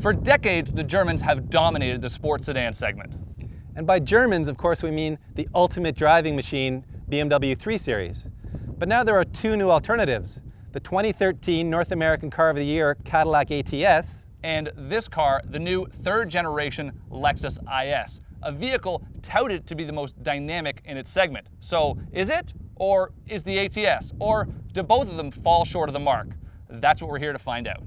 For decades, the Germans have dominated the sports sedan segment. And by Germans, of course, we mean the ultimate driving machine, BMW 3 Series. But now there are two new alternatives. The 2013 North American Car of the Year Cadillac ATS, and this car, the new third generation Lexus IS, a vehicle touted to be the most dynamic in its segment. So is it, or is the ATS, or do both of them fall short of the mark? That's what we're here to find out.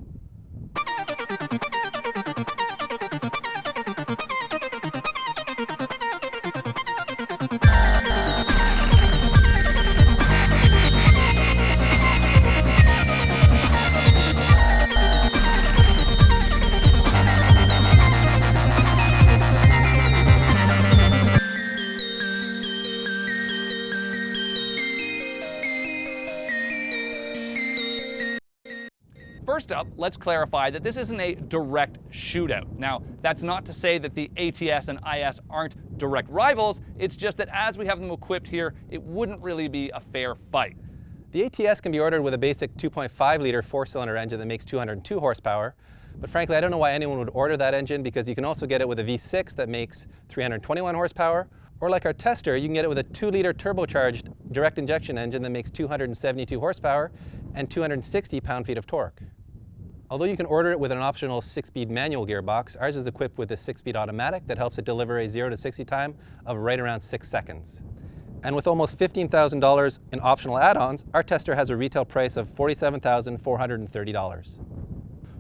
First up, let's clarify that this isn't a direct shootout. Now, that's not to say that the ATS and IS aren't direct rivals, it's just that as we have them equipped here, it wouldn't really be a fair fight. The ATS can be ordered with a basic 2.5-liter four-cylinder engine that makes 202 horsepower, but frankly, I don't know why anyone would order that engine, because you can also get it with a V6 that makes 321 horsepower, or like our tester, you can get it with a 2-liter turbocharged direct injection engine that makes 272 horsepower and 260 pound-feet of torque. Although you can order it with an optional 6-speed manual gearbox, ours is equipped with a 6-speed automatic that helps it deliver a 0 to 60 time of right around 6 seconds. And with almost $15,000 in optional add-ons, our tester has a retail price of $47,430.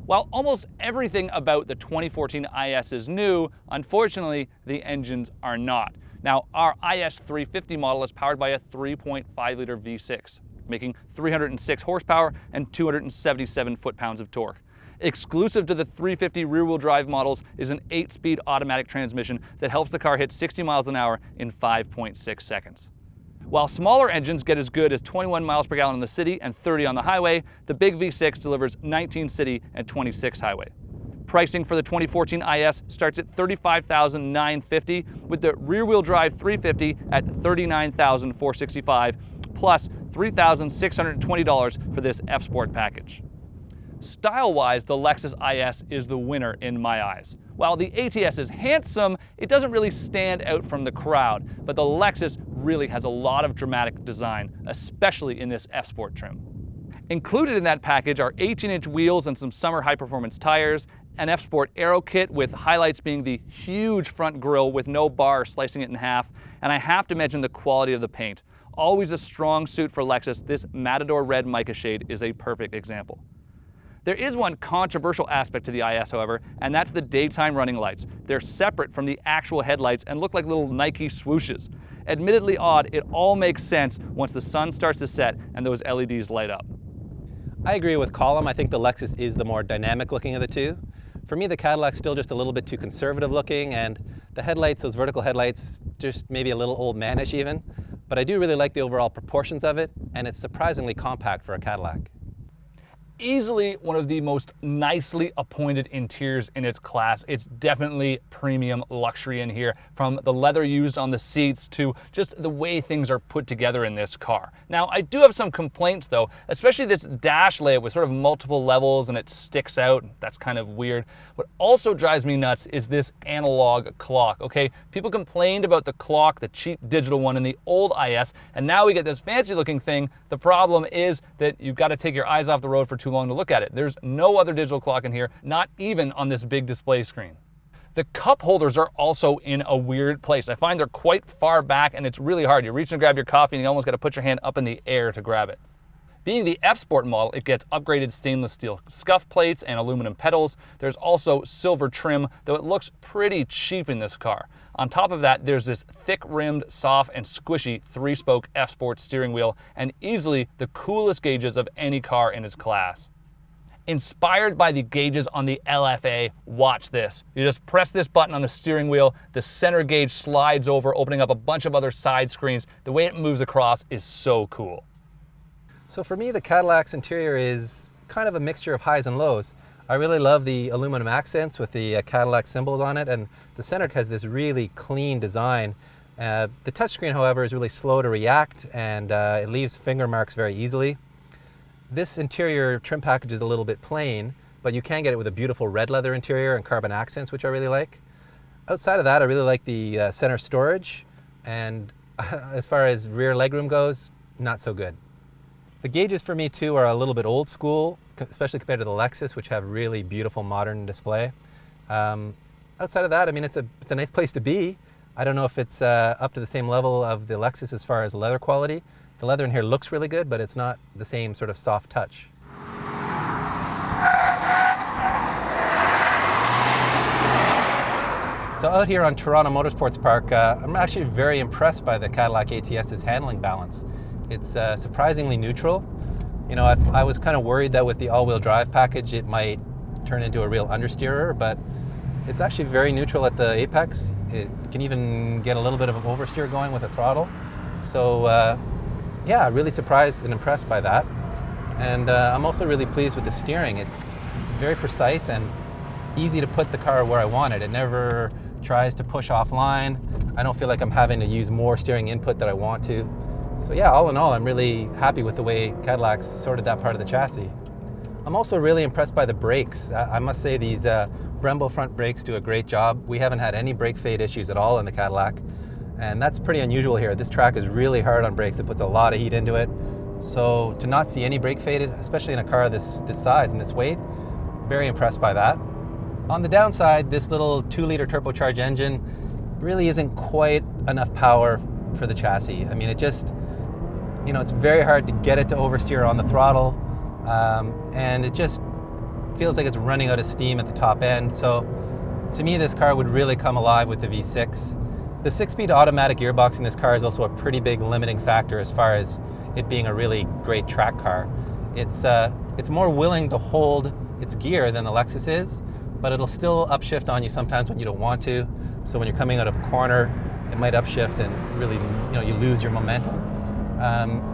While almost everything about the 2014 IS is new, unfortunately, the engines are not. Now, our IS350 model is powered by a 3.5-liter V6. Making 306 horsepower and 277 foot-pounds of torque. Exclusive to the 350 rear-wheel drive models is an 8-speed automatic transmission that helps the car hit 60 miles an hour in 5.6 seconds. While smaller engines get as good as 21 miles per gallon in the city and 30 on the highway, the big V6 delivers 19 city and 26 highway. Pricing for the 2014 IS starts at $35,950, with the rear-wheel drive 350 at $39,465, plus $3,620 for this F-Sport package. Style-wise, the Lexus IS is the winner in my eyes. While the ATS is handsome, it doesn't really stand out from the crowd, but the Lexus really has a lot of dramatic design, especially in this F-Sport trim. Included in that package are 18-inch wheels and some summer high-performance tires, an F-Sport aero kit with highlights being the huge front grille with no bar slicing it in half, and I have to mention the quality of the paint. Always a strong suit for Lexus, this Matador red mica shade is a perfect example. There is one controversial aspect to the IS, however, and that's the daytime running lights. They're separate from the actual headlights and look like little Nike swooshes. Admittedly odd, it all makes sense once the sun starts to set and those LEDs light up. I agree with Colin. I think the Lexus is the more dynamic looking of the two. For me, the Cadillac's still just a little bit too conservative looking, and the headlights, those vertical headlights, just maybe a little old manish even. But I do really like the overall proportions of it, and it's surprisingly compact for a Cadillac. Easily one of the most nicely appointed interiors in its class. It's definitely premium luxury in here, from the leather used on the seats to just the way things are put together in this car. Now, I do have some complaints though, especially this dash layout with sort of multiple levels and it sticks out. That's kind of weird. What also drives me nuts is this analog clock, okay? People complained about the clock, the cheap digital one in the old IS, and now we get this fancy looking thing. The problem is that you've got to take your eyes off the road for too long to look at it. There's no other digital clock in here, not even on this big display screen. The cup holders are also in a weird place. I find they're quite far back and it's really hard. You reach and grab your coffee and you almost got to put your hand up in the air to grab it. Being the F-Sport model, it gets upgraded stainless steel scuff plates and aluminum pedals. There's also silver trim, though it looks pretty cheap in this car. On top of that, there's this thick-rimmed, soft, and squishy 3-spoke F-Sport steering wheel, and easily the coolest gauges of any car in its class. Inspired by the gauges on the LFA, watch this. You just press this button on the steering wheel, the center gauge slides over, opening up a bunch of other side screens. The way it moves across is so cool. So for me, the Cadillac's interior is kind of a mixture of highs and lows. I really love the aluminum accents with the Cadillac symbols on it, and the center has this really clean design. The touchscreen, however, is really slow to react, and it leaves finger marks very easily. This interior trim package is a little bit plain, but you can get it with a beautiful red leather interior and carbon accents, which I really like. Outside of that, I really like the center storage, and as far as rear legroom goes, not so good. The gauges for me too are a little bit old school, especially compared to the Lexus, which have really beautiful modern display. Outside of that, I mean, it's a nice place to be. I don't know if it's up to the same level of the Lexus as far as leather quality. The leather in here looks really good, but it's not the same sort of soft touch. So out here on Toronto Motorsports Park, I'm actually very impressed by the Cadillac ATS's handling balance. It's surprisingly neutral. You know, I was kind of worried that with the all-wheel drive package it might turn into a real understeerer, but it's actually very neutral at the apex. It can even get a little bit of an oversteer going with the throttle. So yeah, really surprised and impressed by that. And I'm also really pleased with the steering. It's very precise and easy to put the car where I want it. It never tries to push offline. I don't feel like I'm having to use more steering input that I want to. So yeah, all in all, I'm really happy with the way Cadillac's sorted that part of the chassis. I'm also really impressed by the brakes. I must say these Brembo front brakes do a great job. We haven't had any brake fade issues at all in the Cadillac, and that's pretty unusual here. This track is really hard on brakes. It puts a lot of heat into it. So to not see any brake fade, especially in a car this size and this weight, very impressed by that. On the downside, this little 2-liter turbocharged engine really isn't quite enough power for the chassis. I mean, it just, you know, it's very hard to get it to oversteer on the throttle, and it just feels like it's running out of steam at the top end. So to me, this car would really come alive with the V6. The 6-speed automatic gearbox in this car is also a pretty big limiting factor as far as it being a really great track car. It's more willing to hold its gear than the Lexus is, but it'll still upshift on you sometimes when you don't want to. So when you're coming out of a corner, it might upshift and really, you know, you lose your momentum.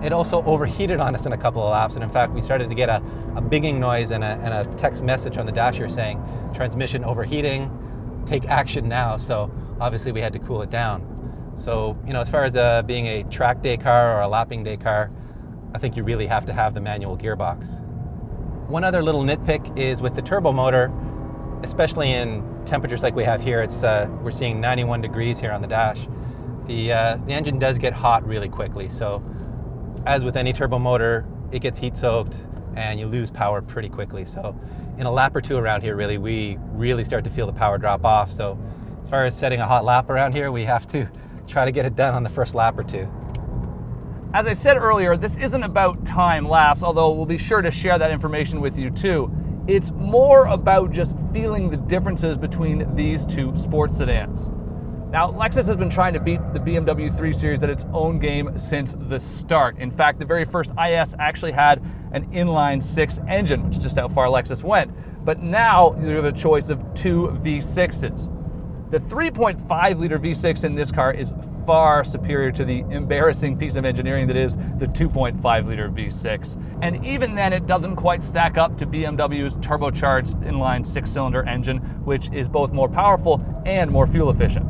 It also overheated on us in a couple of laps, and in fact, we started to get a binging noise and a text message on the dash here saying, transmission overheating, take action now. So obviously we had to cool it down. So, you know, as far as being a track day car or a lapping day car, I think you really have to have the manual gearbox. One other little nitpick is with the turbo motor, especially in temperatures like we have here, we're seeing 91 degrees here on the dash. The engine does get hot really quickly. So as with any turbo motor, it gets heat soaked and you lose power pretty quickly. So in a lap or two around here, we really start to feel the power drop off. So as far as setting a hot lap around here, we have to try to get it done on the first lap or two. As I said earlier, this isn't about time lapse, although we'll be sure to share that information with you too. It's more about just feeling the differences between these two sports sedans. Now, Lexus has been trying to beat the BMW 3 Series at its own game since the start. In fact, the very first IS actually had an inline-6 engine, which is just how far Lexus went. But now you have a choice of two V6s. The 3.5-liter V6 in this car is far superior to the embarrassing piece of engineering that is the 2.5-liter V6. And even then, it doesn't quite stack up to BMW's turbocharged inline 6-cylinder engine, which is both more powerful and more fuel efficient.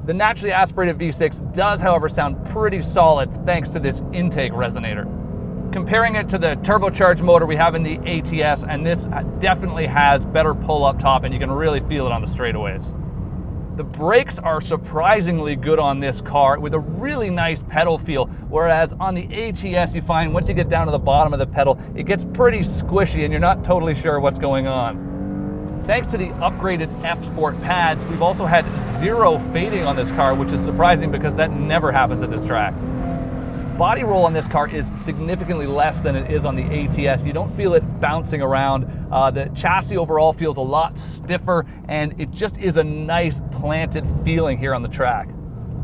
The naturally aspirated V6 does, however, sound pretty solid thanks to this intake resonator. Comparing it to the turbocharged motor we have in the ATS, and this definitely has better pull up top, and you can really feel it on the straightaways. The brakes are surprisingly good on this car with a really nice pedal feel, whereas on the ATS you find once you get down to the bottom of the pedal, it gets pretty squishy and you're not totally sure what's going on. Thanks to the upgraded F-Sport pads, we've also had zero fading on this car, which is surprising because that never happens at this track. Body roll on this car is significantly less than it is on the ATS. You don't feel it bouncing around. The chassis overall feels a lot stiffer, and it just is a nice planted feeling here on the track.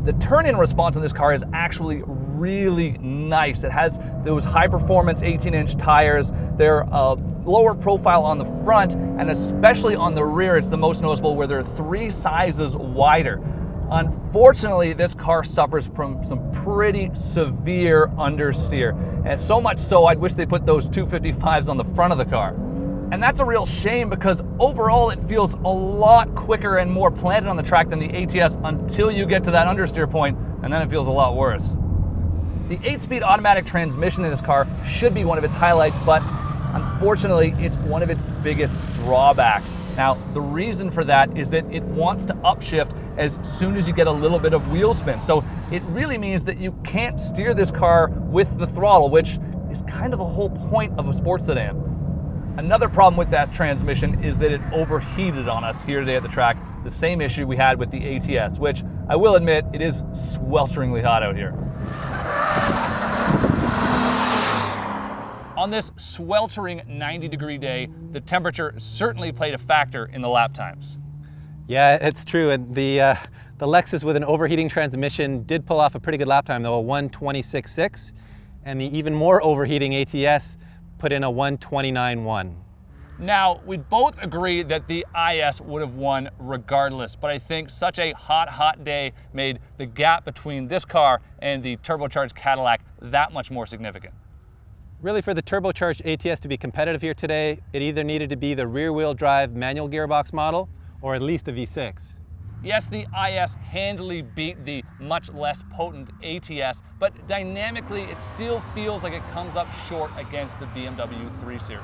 The turn-in response on this car is actually really nice. It has those high-performance 18-inch tires. They're lower profile on the front, and especially on the rear, it's the most noticeable where they're 3 sizes wider. Unfortunately, this car suffers from some pretty severe understeer, and so much so I'd wish they put those 255s on the front of the car. And that's a real shame because overall it feels a lot quicker and more planted on the track than the ATS until you get to that understeer point, and then it feels a lot worse. The 8-speed automatic transmission in this car should be one of its highlights, but Unfortunately, it's one of its biggest drawbacks. Now, the reason for that is that it wants to upshift as soon as you get a little bit of wheel spin. So it really means that you can't steer this car with the throttle, which is kind of the whole point of a sports sedan. Another problem with that transmission is that it overheated on us here today at the track, the same issue we had with the ATS, which I will admit, it is swelteringly hot out here. On this sweltering 90-degree day, the temperature certainly played a factor in the lap times. Yeah, it's true. And the Lexus with an overheating transmission did pull off a pretty good lap time, though, a 1:26.6. And the even more overheating ATS put in a 1:29.1. Now, we'd both agree that the IS would have won regardless, but I think such a hot day made the gap between this car and the turbocharged Cadillac that much more significant. Really, for the turbocharged ATS to be competitive here today, it either needed to be the rear-wheel drive manual gearbox model or at least a V6. Yes, the IS handily beat the much less potent ATS, but dynamically it still feels like it comes up short against the BMW 3 Series.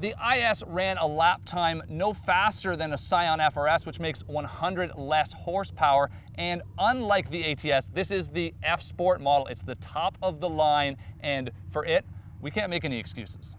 The IS ran a lap time no faster than a Scion FRS, which makes 100 less horsepower, and unlike the ATS, this is the F Sport model. It's the top of the line, and for it, we can't make any excuses.